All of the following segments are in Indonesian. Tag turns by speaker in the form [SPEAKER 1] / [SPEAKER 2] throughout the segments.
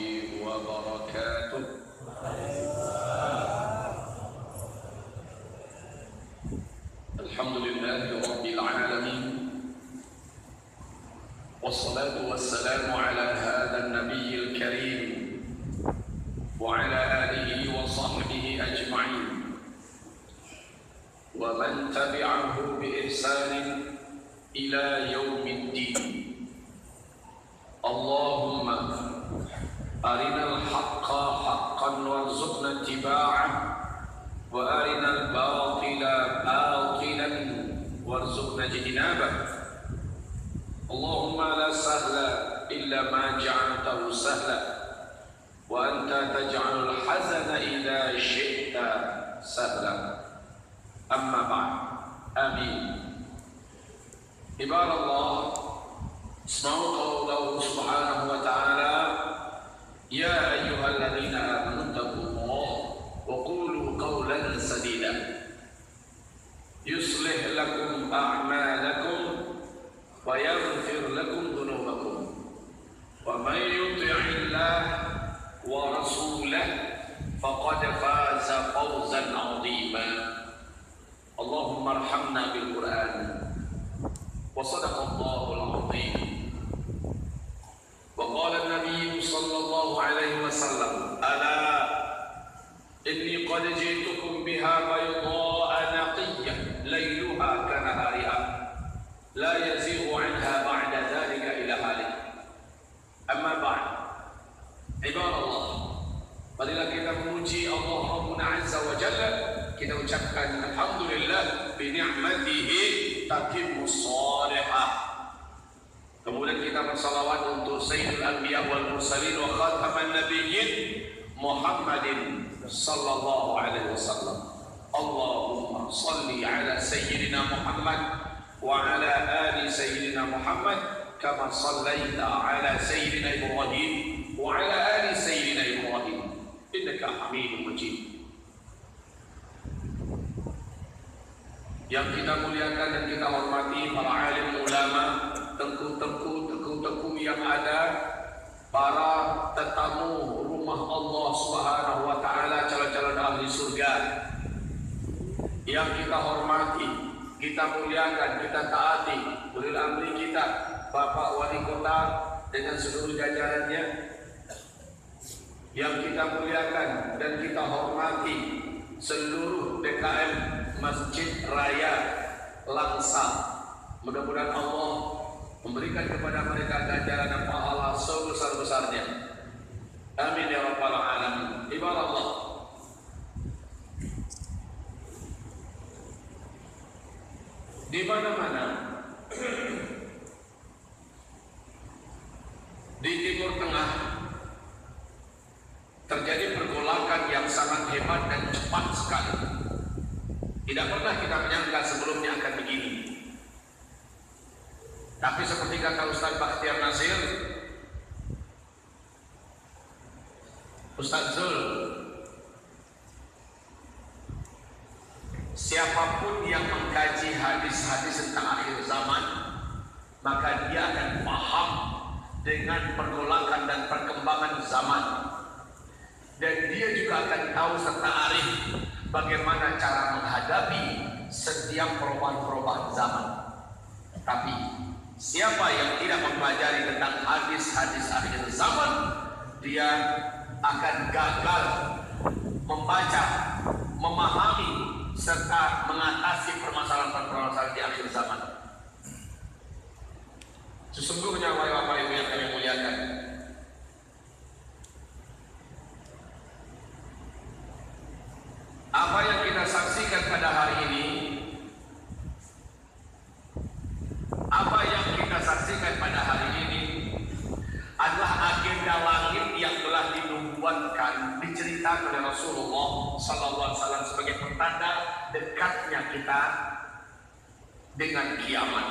[SPEAKER 1] وبركاته. الحمد لله رب العالمين، والصلاة والسلام على هذا النبي الكريم وعلى آله وصحبه أجمعين ومن تبعه بإحسان إلى يوم الدين. اللهم أرنا الحق حقا وارزقنا اتباعه، وأرنا الباطل باطلا وارزقنا اجتنابه. اللهم لا سهل إلا ما جعلته سهلا، وأنت تجعل الحزن إذا شئت سهلا. أما بعد، آمين. عباد الله، اسمعوا قوله سبحانه وتعالى: يا أيها الذين آمنوا اتقوا الله وقولوا قولا سديدا يصلح لكم أعمالكم ويغفر لكم ذنوبكم، ومن يطع الله ورسوله فقد فاز فوزا عظيما. اللهم ارحمنا بالقرآن. وصدق الله العظيم. وقال النبي صلى الله عليه وسلم: ألا إني قد جئتكم بها بيضاء نقية ليلها كنهارها لا يزيغ عنها بعد ذلك إلى هالك. أما بعد، عباد الله، marilah kita memuji Allah Rabbuna Azza wa Jalla. Kita ucapkan alhamdulillah bi ni'matihi tatimmus shalihah. Kemudian kita bersalawat untuk Sayyidul Anbiya wal Mursalin wa khataman nabiyyin Muhammadin sallallahu alaihi wasallam. Allahumma salli ala Sayyidina Muhammad wa ala ali Sayyidina Muhammad kama sallaita ala Sayyidina Ibrahim wa ala ali Sayyidina Ibrahim innaka Hamidum Majid. Yang kita muliakan dan kita hormati para alim ulama, tengku-tengku yang ada, para tetamu rumah Allah Subhanahu wa taala, calon-calon ahli surga yang kita hormati, kita muliakan, kita taati, ulil amri kita, Bapak Wali Kota dengan seluruh jajarannya, yang kita muliakan dan kita hormati seluruh DKM Masjid Raya Langsa. Mudah-mudahan Allah memberikan kepada mereka ganjaran dan pahala sebesar-besarnya. Amin ya rabbal alamin. Ibarat Allah, di mana-mana di Timur Tengah terjadi pergolakan yang sangat hebat dan cepat sekali. Tidak pernah kita menyangka sebelumnya akan begini. Tapi seperti kata Ustaz Bakhtiar Nasir, Ustaz Zul, siapapun yang mengkaji hadis-hadis tentang akhir zaman, maka dia akan paham dengan pergolakan dan perkembangan zaman. Dan dia juga akan tahu serta arif bagaimana cara menghadapi setiap perubahan-perubahan zaman. Tapi siapa yang tidak mempelajari tentang hadis-hadis akhir zaman, dia akan gagal membaca, memahami, serta mengatasi permasalahan-permasalahan di akhir zaman. Sesungguhnya Bapak Ibu yang kami muliakan, apa yang kita saksikan pada hari ini, apa yang kita saksikan pada hari ini adalah agenda langit yang telah dinubuatkan, diceritakan oleh Rasulullah sallallahu alaihi wasallam sebagai pertanda dekatnya kita dengan kiamat.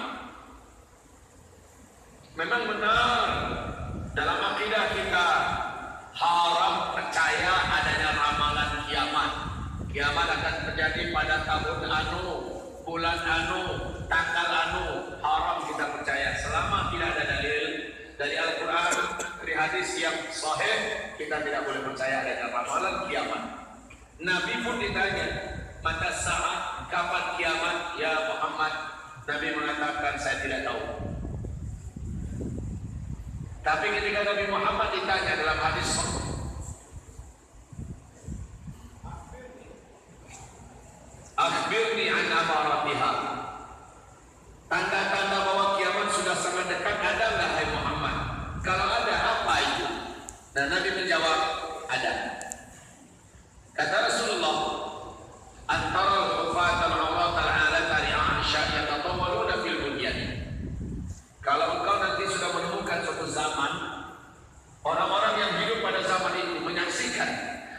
[SPEAKER 1] Memang benar dalam akidah kita haram percaya adanya ramalan kiamat. Kiamat akan terjadi pada tahun anu, bulan anu, tanggal anu. Haram kita percaya selama tidak ada dalil dari Al-Quran, dari hadis yang sahih sahih kita tidak boleh percaya dengan ramalan kiamat. Nabi pun ditanya, mata saat, kapan kiamat ya Muhammad? Nabi mengatakan saya tidak tahu. Tapi ketika Nabi Muhammad ditanya dalam hadis akhbirni an amaratiha, tanda-tanda bahwa kiamat sudah sangat dekat ada enggak hai Muhammad? Kalau ada, apa itu? Dan Nabi menjawab, ada. Kata Rasulullah, antara al-hufat al-awrat al-alata li'aisha yatatawaluna fil bunyan. Kalau engkau nanti sudah menemukan suatu zaman, orang-orang yang hidup pada zaman itu menyaksikan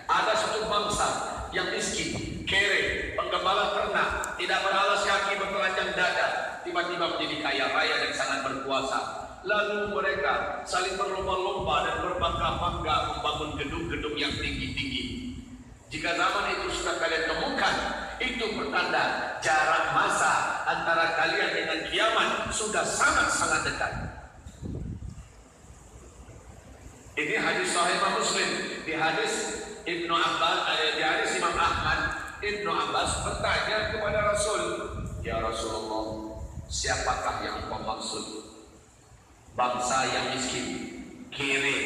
[SPEAKER 1] ada suatu bangsa yang miskin, kere, penggembala ternak, tidak beralas kaki, bertelanjang dada, tiba-tiba menjadi kaya raya dan sangat berkuasa. Lalu mereka saling berlomba-lomba dan berbangga-bangga membangun gedung-gedung yang tinggi-tinggi. Jika zaman itu sudah kalian temukan, itu pertanda jarak masa antara kalian dengan kiamat sudah sangat-sangat dekat. Ini hadis Sahih Muslim. Di hadis Ibnu Abbas, di hadis Imam Ahmad, Ibnu Abbas bertanya kepada Rasul, ya Rasulullah, siapakah yang kau maksud? Bangsa yang miskin, kere,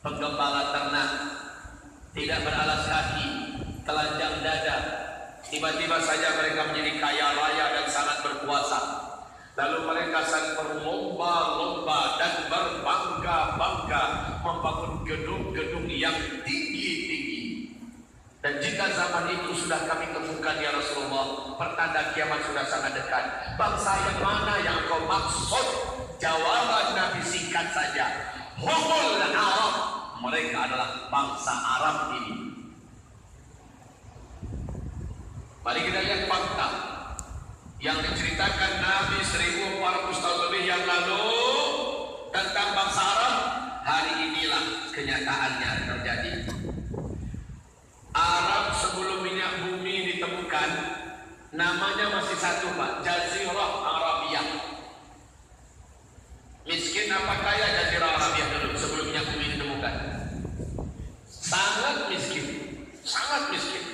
[SPEAKER 1] penggembala ternak, tidak beralas kaki, telanjang dada, tiba-tiba saja mereka menjadi kaya raya dan sangat berkuasa. Lalu mereka saling berlomba-lomba dan berbangga-bangga membangun gedung-gedung yang tinggi-tinggi. Dan jika zaman itu sudah kami temukan ya Rasulullah, pertanda kiamat sudah sangat dekat. Bangsa yang mana yang kau maksud? Jawaban Nabi singkat saja, humul Arab. Mereka adalah bangsa Arab ini. Mari kita lihat fakta yang diceritakan Nabi 1400 tahun lebih yang lalu tentang bangsa Arab. Hari inilah kenyataannya terjadi. Arab sebelum minyak bumi ditemukan, namanya masih satu Pak, Jazirah Arabiyah. Miskin apa kaya Jazirah Arabiyah dulu sebelum minyak bumi ditemukan? Sangat miskin, sangat miskin.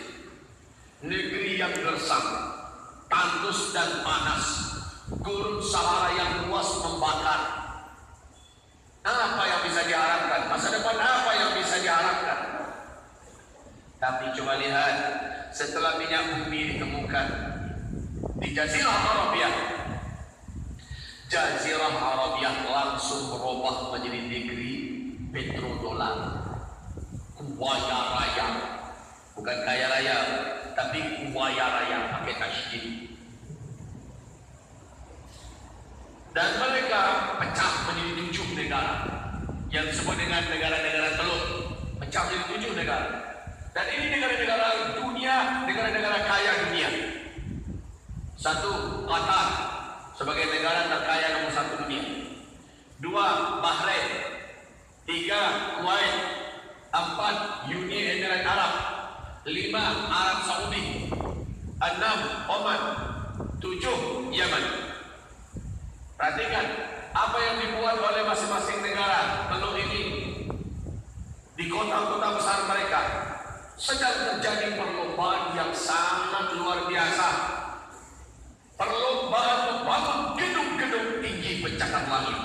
[SPEAKER 1] Negeri yang gersang, tandus dan panas, gurun Sahara yang luas membakar. Apa yang bisa diharapkan? Masa depan apa yang bisa diharapkan? Tapi coba lihat, setelah minyak bumi ditemukan di Jazirah Arabiyah, Jazirah Arabiyah langsung berubah menjadi negeri petrodolar, kaya raya, bukan kaya raya, tapi kaya raya pakai tasydid. Dan mereka pecah menjadi 7 negara yang disebut dengan negara-negara telur, pecah menjadi 7 negara. Dan ini negara-negara dunia, negara-negara kaya dunia. 1, Qatar sebagai negara terkaya nomor 1 dunia. 2, Bahrain. 3, Kuwait. 4, Uni Emirat Arab. 5, Arab Saudi. 6, Oman. 7, Yaman. Perhatikan apa yang dibuat oleh masing-masing negara telur ini di kota-kota besar mereka. Sedang terjadi perlombaan yang sangat luar biasa. Perlombaan membangun gedung-gedung tinggi pencakar langit.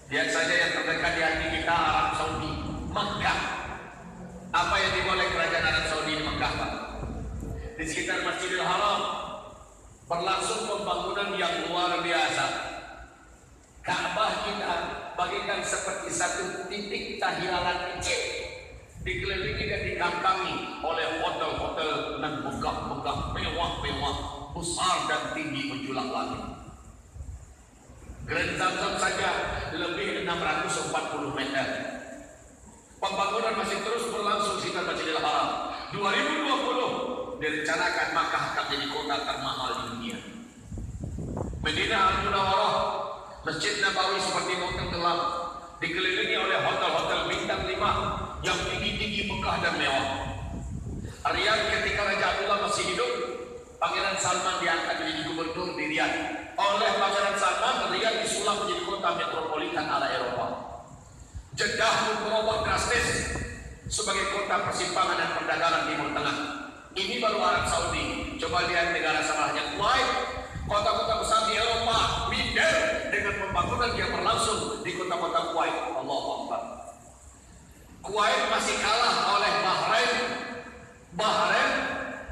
[SPEAKER 1] Lihat saja yang terdekat di hati kita, Arab Saudi, Mekah. Apa yang dimulai kerajaan Arab Saudi di Mekah, Pak? Di sekitar Masjidil Haram berlangsung pembangunan yang luar biasa. Ka'bah kita bagikan seperti satu titik tahiran kecil, dikelilingi dan dikampangi oleh hotel-hotel dan megah-megah, mewah-mewah, besar dan tinggi menjulang langit. Grand Zamzam saja lebih 640 meter. Pembangunan masih terus berlangsung di sekitar Masjidil Haram. 2020 direncanakan Makkah akan menjadi kota termahal di dunia. Madinah Al-Munawwarah, Masjid Nabawi seperti mau tenggelam, dikelilingi oleh hotel-hotel bintang 5 yang tinggi-tinggi, megah dan mewah. Riyadh ketika Raja Abdullah masih hidup, Pangeran Salman diangkat menjadi gubernur di Riyadh. oleh Pangeran Salman, Riyadh disulap menjadi kota metropolitan ala Eropa. Jeddah pun berubah drastis sebagai kota persimpangan dan perdagangan Timur Tengah. Ini baru Arab Saudi. Coba lihat negara sebelahnya, Kuwait. Kota-kota besar di Eropa minder dengan pembangunan yang berlangsung di kota-kota Kuwait. Allahu Akbar. Kuwait masih kalah oleh Bahrain. Bahrain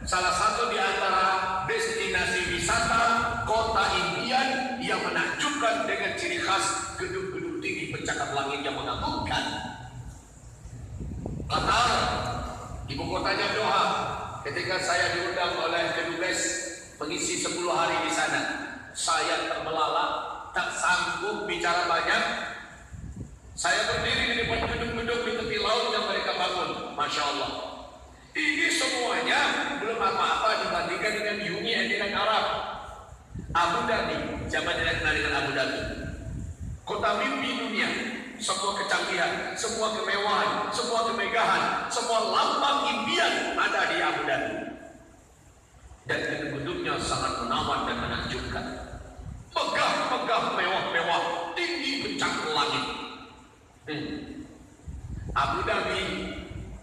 [SPEAKER 1] salah satu di antara destinasi wisata kota impian yang menakjubkan dengan ciri khas gedung-gedung tinggi pencakar langit yang mengagumkan. Qatar, ibu kotanya Doha. Ketika saya diundang oleh kedubes mengisi 10 hari di sana, saya terbelalak, tak sanggup bicara banyak. Saya berdiri di depan gedung-gedung di tepi laut yang mereka bangun. Masya Allah. Ini semuanya belum apa-apa dibandingkan dengan Uni Emirat Arab. Abu Dhabi, zaman tidak kenal dengan Abu Dhabi. Kota mimpi dunia, semua kecanggihan, semua kemewahan, semua kemegahan, semua lambang impian ada di Abu Dhabi. Dan gedung-gedungnya sangat menawan dan menakjubkan. Megah-megah, mewah-mewah, tinggi pencakar langit. Abu Dhabi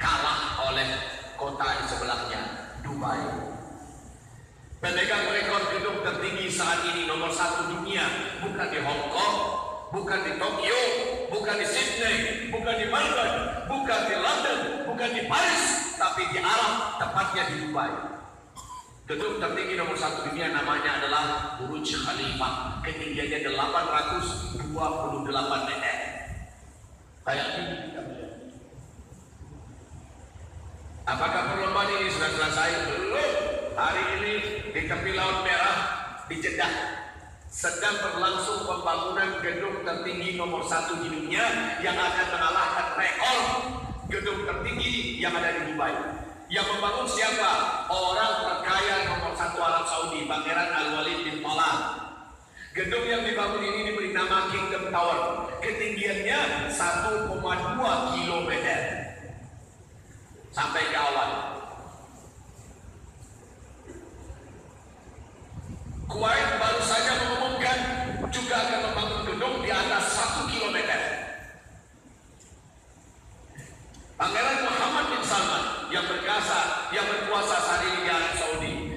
[SPEAKER 1] kalah oleh kota di sebelahnya, Dubai. Pemegang rekor gedung tertinggi saat ini nomor 1 dunia, bukan di Hong Kong, bukan di Tokyo, bukan di Sydney, bukan di Melbourne, bukan di London, bukan di Paris, tapi di Arab, tepatnya di Dubai. Gedung tertinggi nomor 1 dunia namanya adalah Burj Khalifa. Ketinggiannya 828 meter. Kayak ini. Apakah perlombaan ini sudah selesai? Belum. Hari ini di tepi Laut Merah di Jeddah sedang berlangsung pembangunan gedung tertinggi nomor 1 di dunia yang akan mengalahkan rekor gedung tertinggi yang ada di Dubai. Yang membangun siapa? Orang terkaya nomor 1 Arab Saudi, Pangeran Al-Walid bin Talal. Gedung yang dibangun ini diberi nama Kingdom Tower. Ketinggiannya 1,2 kilometer sampai ke awan. Kuwait baru saja mengumumkan juga akan membangun gedung di atas 1 kilometer. Pangeran Muhammad bin Salman yang berkuasa saat ini di Arab Saudi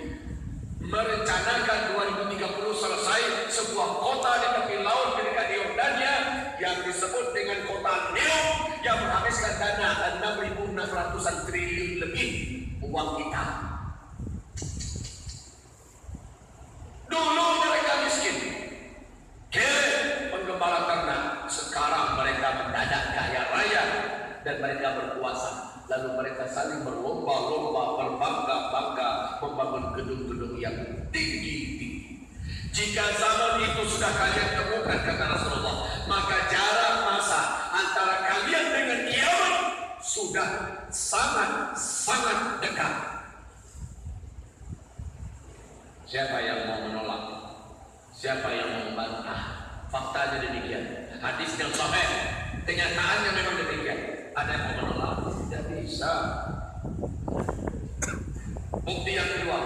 [SPEAKER 1] merencanakan 2030 selesai sebuah kota di tepi laut dekat Yordania yang disebut dengan kota Neom yang menghabiskan dana 6.600 triliun lebih uang kita. Dulu mereka miskin, kere penggembala ternak. Sekarang mereka mendadak kaya raya dan mereka berkuasa. Lalu mereka saling berlomba-lomba, berbangga-bangga membangun gedung-gedung yang tinggi-tinggi. Jika zaman itu sudah kalian temukan, kata Rasulullah, maka jarak masa antara kalian dengan kiamat sudah sangat-sangat dekat. Siapa yang mau menolak? Siapa yang mau membantah? Faktanya demikian. Hadis yang sahih, kenyataannya memang demikian. Ada yang mau menolak? Tidak bisa. Bukti yang kedua,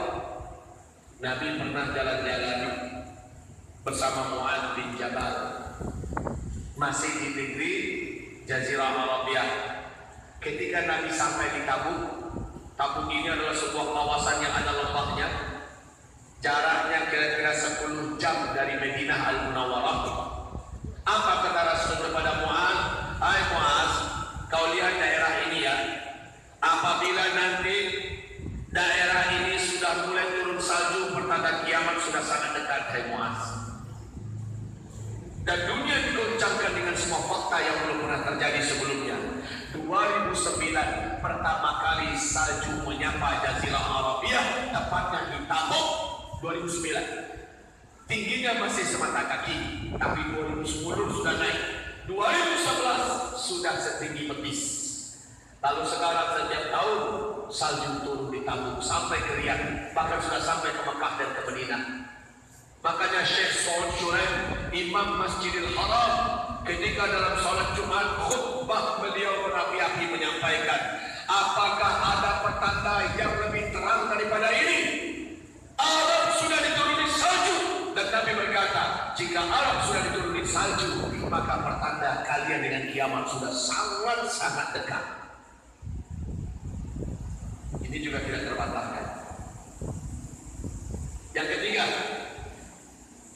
[SPEAKER 1] Nabi pernah jalan-jalan bersama Mu'adz bin Jabal, masih di negeri Jazirah Arabia. Ketika Nabi sampai di Tabuk, Tabuk ini adalah sebuah kawasan yang ada lembahnya. Jaraknya kira-kira 10 jam dari Madinah Al-Munawwarah. Apa kata Rasul kepada Mu'adz? Hai Mu'adz, kau lihat daerah ini ya. Apabila nanti daerah ini sudah mulai turun salju, pertanda kiamat sudah sangat dekat, hai Mu'adz. Dan dunia diguncangkan dengan semua fakta yang belum pernah terjadi sebelumnya. 2009 pertama kali salju menyapa Jazirah Arabia, tepatnya di Tabuk. 2009 tingginya masih semata kaki, tapi 2010 sudah naik. 2011 sudah setinggi betis. Lalu sekarang setiap tahun salju turun di Tabuk sampai ke Riyadh, bahkan sudah sampai ke Mekah dan ke Madinah. Makanya Syekh Saud Shuraim, Imam Masjidil Haram, ketika dalam salat Jumat khutbah beliau berapi-api menyampaikan, apakah ada petanda yang lebih terang daripada ini? Arab sudah dituruni salju. Dan Nabi berkata, jika Arab sudah diturunkan salju, maka pertanda kalian dengan kiamat sudah sangat-sangat dekat. Ini juga tidak terbantahkan. Yang ketiga,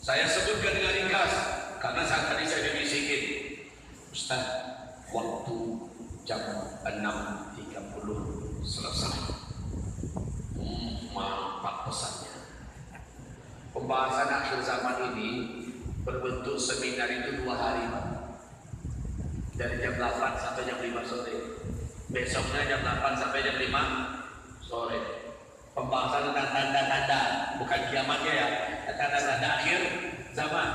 [SPEAKER 1] saya sebutkan dengan ringkas karena saat tadi saya dibisikin, Ustaz, waktu jam 6.30 selesai. Mantap pesannya. Pembahasan akhir zaman ini berbentuk seminar itu 2 hari, Pak. Dari jam 8 sampai jam 5 sore. Besoknya jam 8 sampai jam 5 sore. Pembahasan tentang tanda-tanda, bukan kiamatnya ya, tanda-tanda akhir zaman.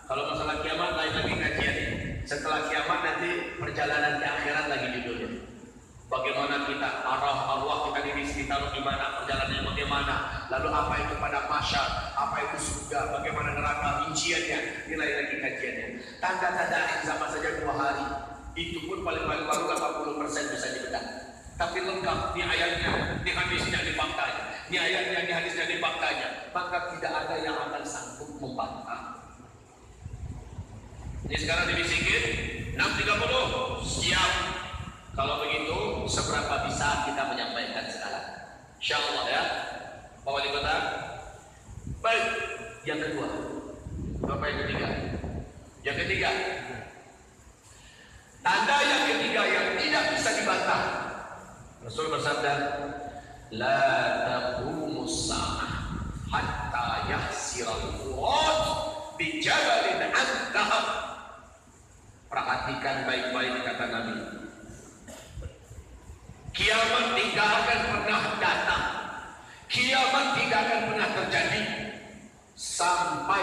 [SPEAKER 1] Kalau masalah kiamat lain lagi kajian. Setelah kiamat nanti perjalanan ke akhirat lagi judulnya. Bagaimana kita arwah kita diri kita di mana, perjalanannya bagaimana, lalu apa itu pada masyar, apa itu surga, bagaimana neraka, rinciannya, nilai lagi kajiannya. Tanda-tanda akhir zaman saja 2 hari, itu pun paling-paling baru 80% bisa dibedah. Tapi lengkap di ayatnya, di hadisnya, di faktanya, di ayatnya, di hadisnya, di faktanya, maka tidak ada yang akan sanggup membantah. Ini sekarang dibisikin 6.30 siap. Kalau begitu, seberapa bisa kita menyampaikan sekarang? Insya Allah ya, Pak Wali Kota. Baik, yang kedua, Bapak yang ketiga. Yang ketiga, tanda yang ketiga yang tidak bisa dibantah. Rasul bersabda, La taqumus sa'ah hatta yahsiral furat bijabalin an dhahab. Perhatikan baik-baik kata Nabi. Kiamat tidak akan pernah datang, kiamat tidak akan pernah terjadi sampai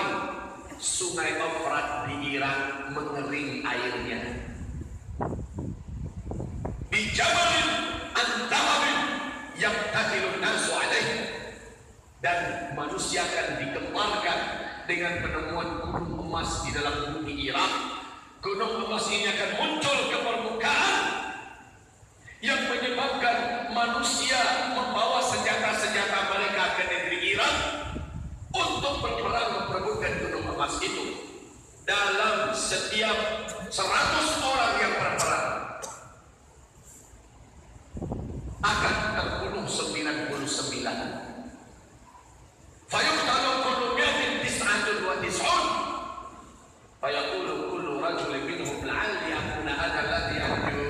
[SPEAKER 1] sungai Efrat di Iran mengering airnya. Bijabalin an dhahabin yaqtatilun nasu alaih, dan manusia akan digemparkan dengan penemuan gunung emas di dalam bumi Irak. Gunung emas ini akan muncul ke permukaan yang menyebabkan manusia membawa senjata-senjata mereka ke negeri Irak untuk berperang memperebutkan gunung emas itu. Dalam setiap 100 orang yang berperang akan terbunuh 99. Fayuqtalu kullu mi'atin tis'atun wa tis'un fayaqulu kullu rajulin minhum la'alli akuna ana alladhi arju.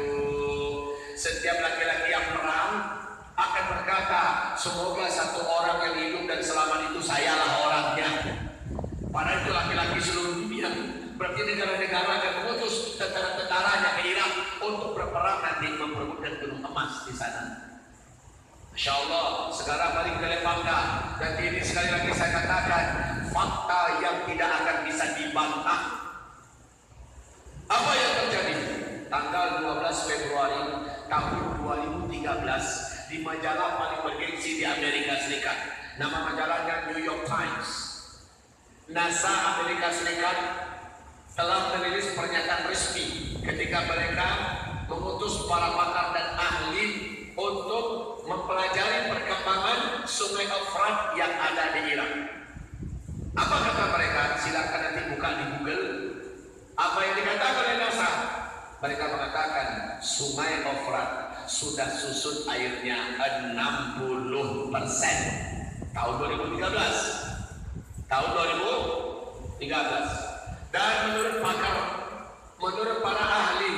[SPEAKER 1] Setiap laki-laki yang perang akan berkata, semoga satu orang yang hidup dan selamat itu sayalah orangnya. Padahal itu laki-laki seluruh dunia. Berarti negara-negara akan mengutus tentara-tentaranya ke Irak untuk berperang nanti memperebutkan gunung emas di sana. Masya Allah, sekarang balik ke fakta. Dan ini sekali lagi saya katakan, fakta yang tidak akan bisa dibantah. Apa yang terjadi? Tanggal 12 Februari tahun 2013 di majalah paling bergengsi di Amerika Serikat. Nama majalahnya New York Times. NASA Amerika Serikat telah merilis pernyataan resmi ketika mereka mengutus para pakar dan ahli untuk mempelajari perkembangan sungai Efrat yang ada di Irak. Apa kata mereka? Silakan nanti buka di Google. Apa yang dikatakan oleh NASA? Mereka mengatakan sungai Efrat sudah susut airnya 60% tahun 2013. Tahun 2013. Dan menurut pakar, menurut para ahli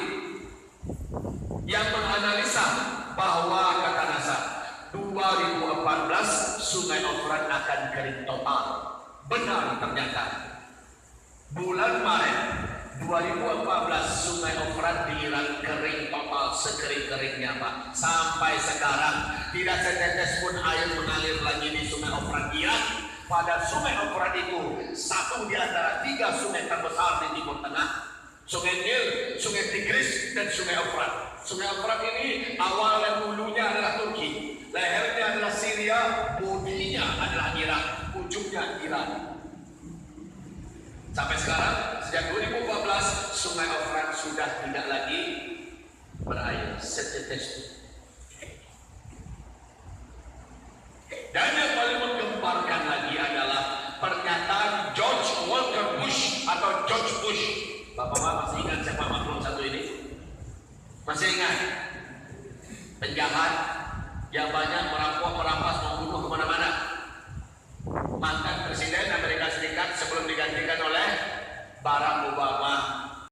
[SPEAKER 1] yang menganalisa bahwa kata NASA 2014 sungai Efrat akan kering total. Benar ternyata. Bulan Maret 2014 sungai Efrat di Iran kering total, sekering-keringnya Pak. Sampai sekarang tidak setetes pun air mengalir lagi di sungai Efrat Irak. Pada sungai Efrat itu satu di antara 3 sungai terbesar di Timur Tengah. Sungai Nil, Sungai Tigris, dan Sungai Efrat. Sungai Efrat ini awal dan hulunya adalah Turki, lehernya adalah Syria, bodinya adalah Irak, ujungnya Iran. Sampai sekarang, sejak 2014, Sungai Efrat sudah tidak lagi berair setetes. Dan yang paling menggemparkan lagi adalah pernyataan George Walker Bush Masih ingat penjahat yang banyak merampok, merampas, membunuh